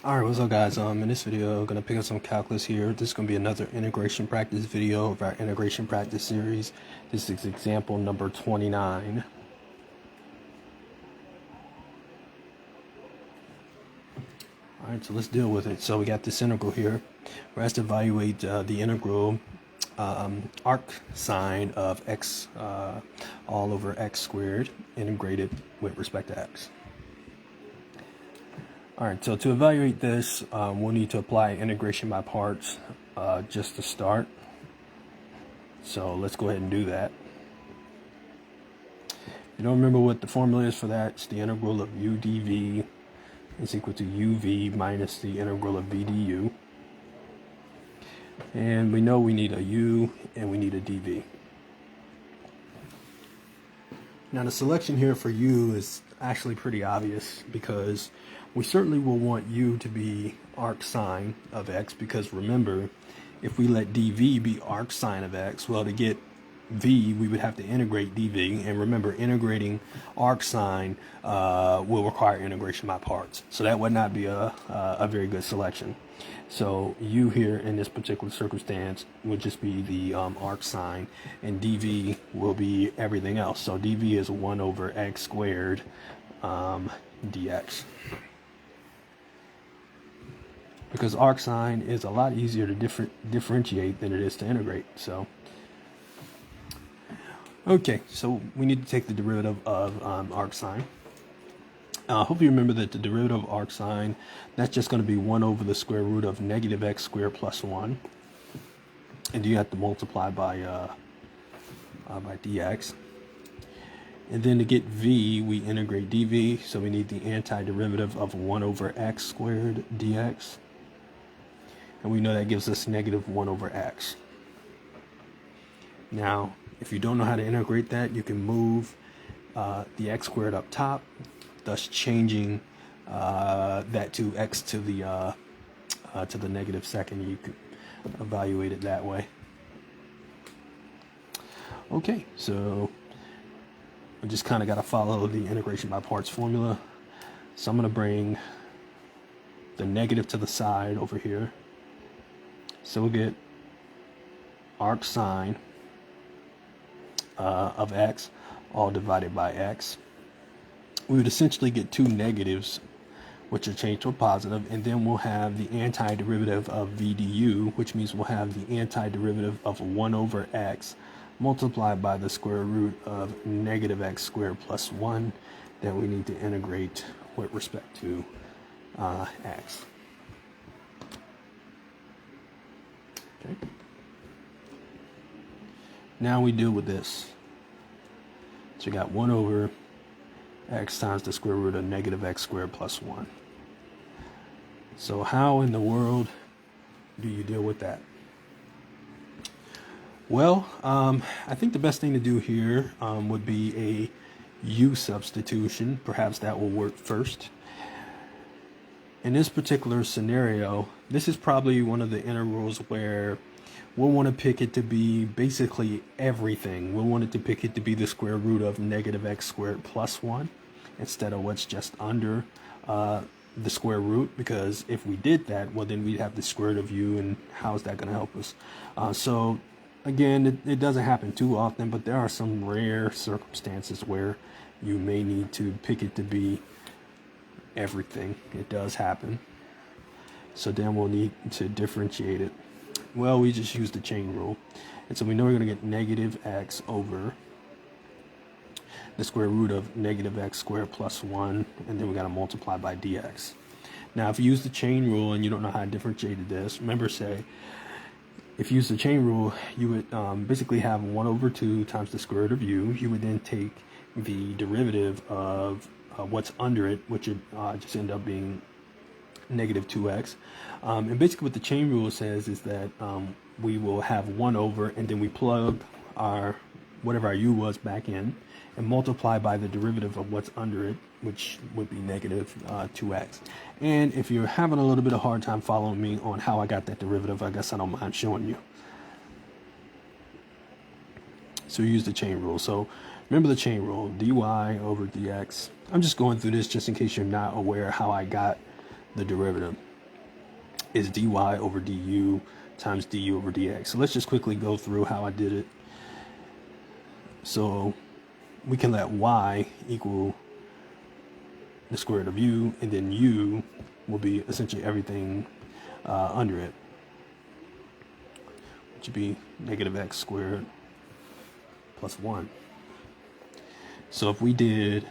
Alright, what's up guys? In this video, I'm going to pick up some calculus here. This is going to be another integration practice video of our integration practice series. This is example number 29. Alright, so let's deal with it. So we got this integral here. We're asked to evaluate the integral arc sine of x all over x squared integrated with respect to x. Alright, so to evaluate this, we'll need to apply integration by parts just to start. So let's go ahead and do that. If you don't remember what the formula is for that, it's the integral of u dv is equal to uv minus the integral of v du. And we know we need a u and we need a dv. Now the selection here for u is actually pretty obvious because we certainly will want u to be arc sine of x, because remember, if we let dv be arc sine of x, well, to get v we would have to integrate dv, and remember, integrating arc sine will require integration by parts, so that would not be a very good selection. So u here in this particular circumstance would just be the arc sine, and dv will be everything else. So dv is 1 over x squared dx. Because arc sine is a lot easier to differentiate than it is to integrate. So, okay, so we need to take the derivative of arc sine. Hopefully you remember that the derivative of arc sine, that's just going to be 1 over the square root of negative x squared plus 1. And you have to multiply by dx. And then to get v, we integrate dv, so we need the antiderivative of 1 over x squared dx. And we know that gives us negative 1 over x. Now, if you don't know how to integrate that, you can move the x squared up top, thus changing that to x to the negative second. You can evaluate it that way. Okay, so we just kind of got to follow the integration by parts formula. So I'm going to bring the negative to the side over here. So we'll get arc sine of x all divided by x. We would essentially get two negatives, which are changed to a positive, and then we'll have the antiderivative of v du, which means we'll have the antiderivative of 1 over x multiplied by the square root of negative x squared plus 1 that we need to integrate with respect to x. Okay. Now we deal with this. So we got 1 over x times the square root of negative x squared plus 1. So how in the world do you deal with that? Well, I think the best thing to do here would be a u substitution. Perhaps that will work first. In this particular scenario, this is probably one of the integrals where we'll want to pick it to be basically everything. We'll want it to pick it to be the square root of negative x squared plus 1 instead of what's just under the square root, because if we did that, well, then we'd have the square root of u, and how is that going to help us? So again, it doesn't happen too often, but there are some rare circumstances where you may need to pick it to be everything. It does happen. So then we'll need to differentiate it. Well, we just use the chain rule. And so we know we're going to get negative x over the square root of negative x squared plus 1, and then we got to multiply by dx. Now, if you use the chain rule and you don't know how to differentiate this, remember, say, if you use the chain rule, you would basically have 1 over 2 times the square root of u. You would then take the derivative of what's under it, which would just end up being negative 2x. And basically what the chain rule says is that we will have 1 over, and then we plug our whatever our u was back in and multiply by the derivative of what's under it, which would be negative 2x. And if you're having a little bit of hard time following me on how I got that derivative, I guess I don't mind showing you. So use the chain rule. So remember the chain rule, dy over dx. I'm just going through this just in case you're not aware how I got the derivative. is dy over du times du over dx. So let's just quickly go through how I did it. So we can let y equal the square root of u, and then u will be essentially everything under it, which would be negative x squared plus 1. So if we did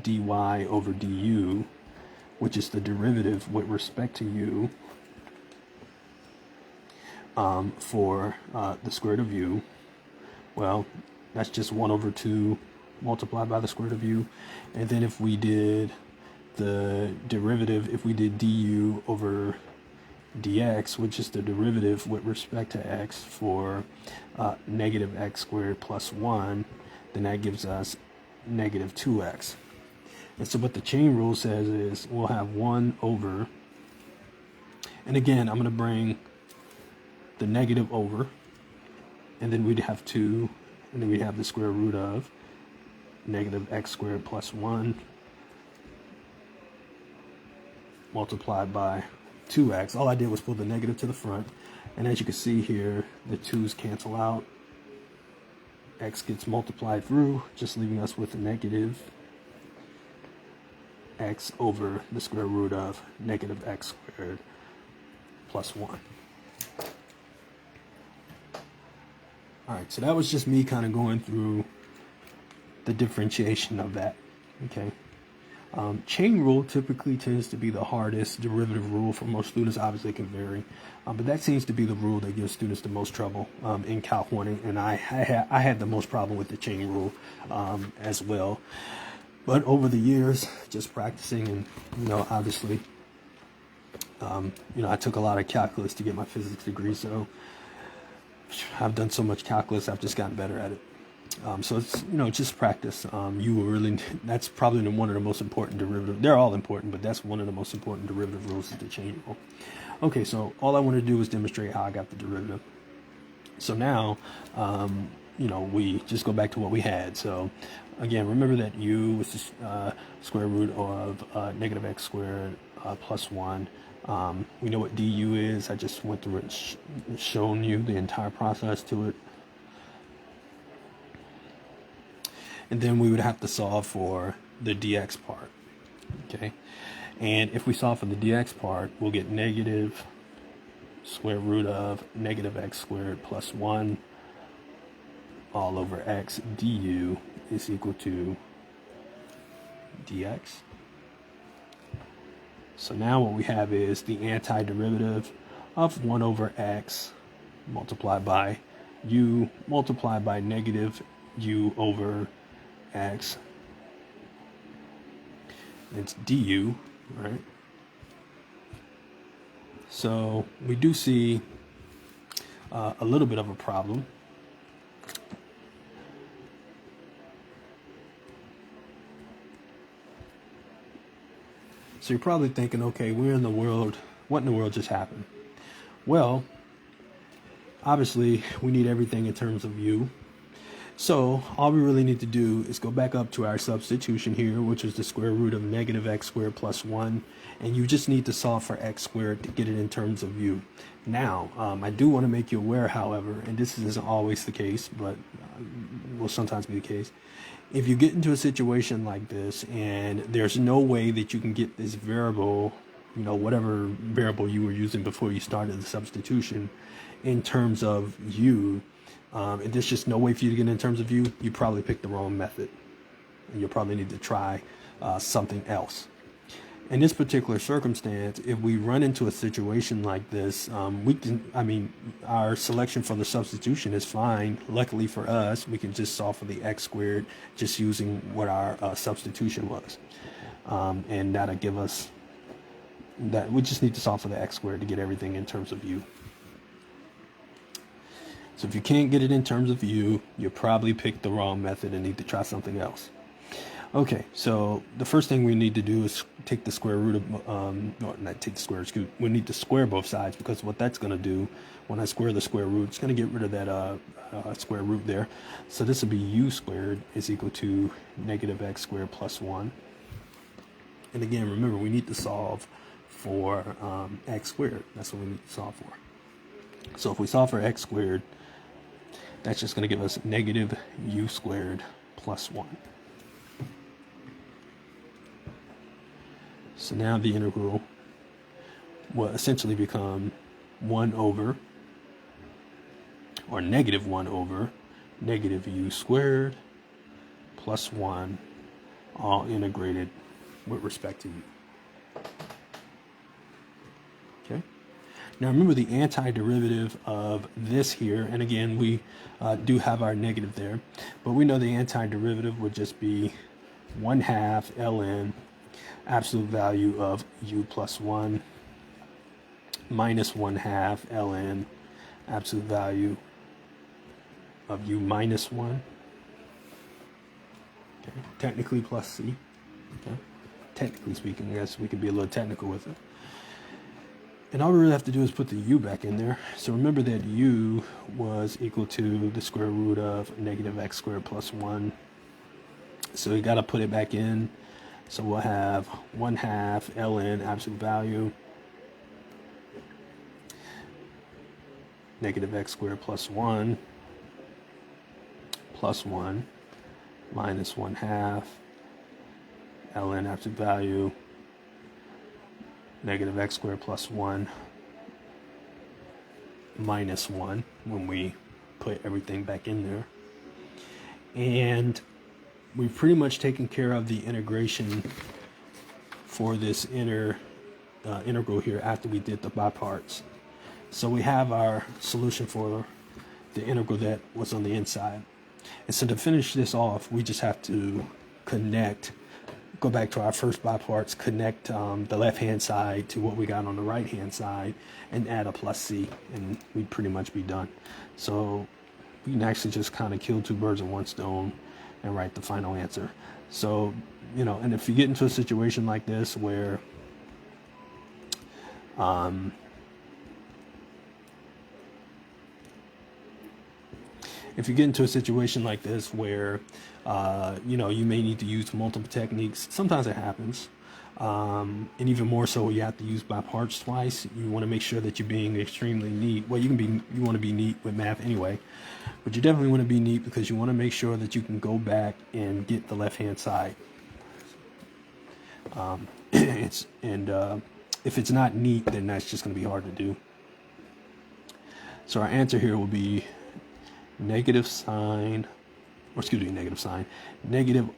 dy over du, which is the derivative with respect to u, for the square root of u, well, that's just 1 over 2 multiplied by the square root of u. And then if we did the derivative, if we did du over dx, which is the derivative with respect to x for negative x squared plus 1, then that gives us negative 2x. And so what the chain rule says is we'll have 1 over, and again, I'm going to bring the negative over, and then we'd have 2, and then we'd have the square root of negative x squared plus 1 multiplied by 2x. All I did was pull the negative to the front, and as you can see here, the 2's cancel out. X gets multiplied through, just leaving us with a negative x over the square root of negative x squared plus 1. All right, so that was just me kind of going through the differentiation of that, okay? Chain rule typically tends to be the hardest derivative rule for most students. Obviously, it can vary, but that seems to be the rule that gives students the most trouble in Calc 1, and I had the most problem with the chain rule as well. But over the years, just practicing, and obviously, I took a lot of calculus to get my physics degree, so I've done so much calculus, I've just gotten better at it. So it's, just practice. You will really, that's probably one of the most important derivatives. They're all important, but that's one of the most important derivative rules is the chain rule. Okay, so all I want to do is demonstrate how I got the derivative. So now, we just go back to what we had. So again, remember that u was the square root of negative x squared plus 1. We know what du is. I just went through it and shown you the entire process to it. And then we would have to solve for the dx part, okay? And if we solve for the dx part, we'll get negative square root of negative x squared plus 1 all over x du is equal to dx. So now what we have is the antiderivative of 1 over x multiplied by u multiplied by negative u over x. It's du, right? So we do see a little bit of a problem. So you're probably thinking, okay, what in the world just happened? Well, obviously we need everything in terms of u. So all we really need to do is go back up to our substitution here, which is the square root of negative x squared plus 1. And you just need to solve for x squared to get it in terms of u. Now, I do want to make you aware, however, and this isn't always the case, but will sometimes be the case. If you get into a situation like this and there's no way that you can get this variable, whatever variable you were using before you started the substitution in terms of u, and there's just no way for you to get in terms of u, you probably picked the wrong method. And you'll probably need to try something else. In this particular circumstance, if we run into a situation like this, our selection for the substitution is fine. Luckily for us, we can just solve for the x squared just using what our substitution was. And that'll give us that we just need to solve for the x squared to get everything in terms of u. So if you can't get it in terms of u, you probably picked the wrong method and need to try something else. Okay, so the first thing we need to do is take the square root of, we need to square both sides, because what that's going to do, when I square the square root, it's going to get rid of that square root there. So this will be u squared is equal to negative x squared plus 1. And again, remember, we need to solve for x squared. That's what we need to solve for. So if we solve for x squared, that's just going to give us negative u squared plus 1. So now the integral will essentially become 1 over, or negative 1 over, negative u squared plus 1, all integrated with respect to u. Okay. Now remember the antiderivative of this here, and again we do have our negative there, but we know the antiderivative would just be 1/2 ln absolute value of u plus 1 minus 1/2 ln absolute value of u minus 1. Okay. Technically plus c. Okay. Technically speaking, I guess we could be a little technical with it. And all we really have to do is put the u back in there. So remember that u was equal to the square root of negative x squared plus 1. So we got to put it back in. So we'll have 1/2 ln absolute value negative x squared plus 1 plus 1 minus 1/2 ln absolute value negative x squared plus 1 minus 1 when we put everything back in there. And we've pretty much taken care of the integration for this integral here after we did the by parts. So we have our solution for the integral that was on the inside. And so to finish this off, we just have to go back to our first by parts, connect the left-hand side to what we got on the right-hand side, and add a plus c, and we'd pretty much be done. So we can actually just kind of kill two birds with one stone and write the final answer. So, and if you get into a situation like this where you may need to use multiple techniques. Sometimes it happens. And even more so, you have to use by parts twice. You want to make sure that you're being extremely neat. Well, you want to be neat with math anyway, but you definitely want to be neat because you want to make sure that you can go back and get the left-hand side. If it's not neat, then that's just going to be hard to do. So our answer here will be negative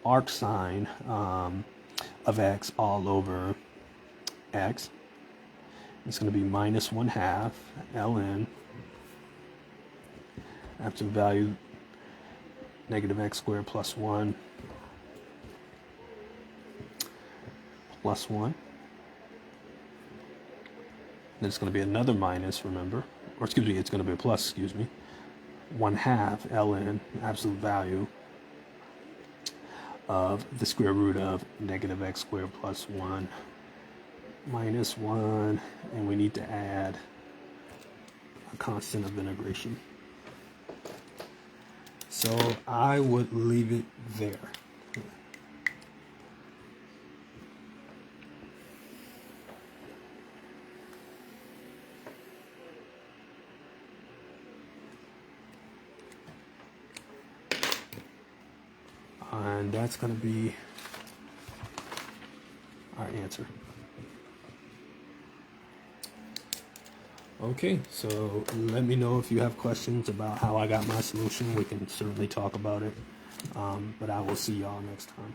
arc sine of x all over x. It's going to be minus 1/2 ln absolute value negative x squared plus 1 plus 1. Then it's going to be another minus, remember, or excuse me, it's going to be a plus, excuse me, 1/2 ln absolute value of the square root of negative x squared plus 1 minus 1, and we need to add a constant of integration. So I would leave it there. And that's going to be our answer. Okay, so let me know if you have questions about how I got my solution. We can certainly talk about it. But I will see y'all next time.